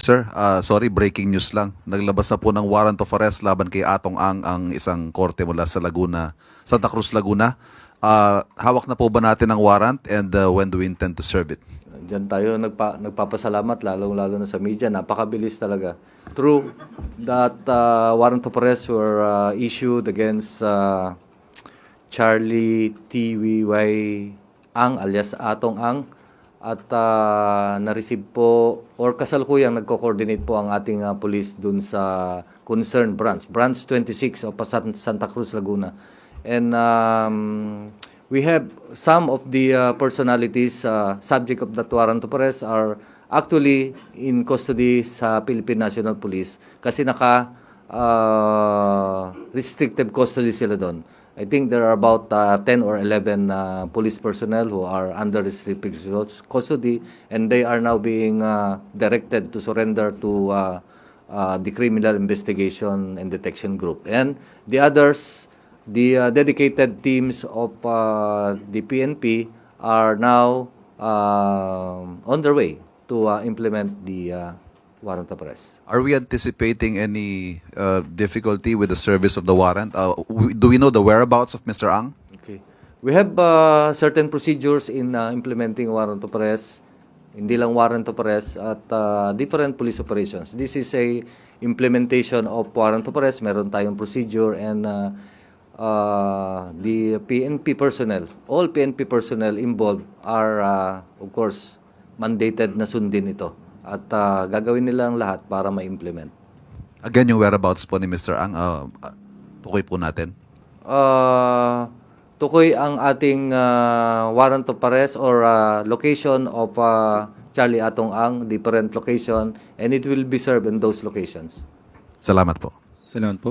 Sir, sorry, breaking news lang. Naglabas na po ng warrant of arrest laban kay Atong ang isang korte mula sa Laguna, Santa Cruz, Laguna. Hawak na po ba natin ang warrant and when do we intend to serve it? Diyan tayo nagpapasalamat, lalo na sa media. Napakabilis talaga. True that warrant of arrest were issued against Charlie TVY Ang alias Atong Ang at na-receive po or kasalukuyang nagko-coordinate po ang ating police dun sa concerned branch 26 of Santa Cruz, Laguna. And we have some of the personalities subject of that warrant of arrest are actually in custody sa Philippine National Police kasi restrictive custody sila doon. I think there are about 10 or 11 police personnel who are under restricted custody, and they are now being directed to surrender to the Criminal Investigation and Detection Group. And the others, the dedicated teams of the PNP are now on their way to implement the warrant of arrest. Are we anticipating any difficulty with the service of the warrant? Do we know the whereabouts of Mr. Ang? Okay. We have certain procedures in implementing warrant of arrest, hindi lang warrant of arrest, at different police operations. This is a implementation of warrant of arrest. Meron tayong procedure and the PNP personnel, all PNP personnel involved are, of course, mandated na sundin ito. At gagawin nilang lahat para ma-implement. Again, yung whereabouts po ni Mr. Ang, tukoy po natin. Tukoy ang ating warrant of arrest or location of Charlie Atong Ang, different location, and it will be served in those locations. Salamat po. Salamat po.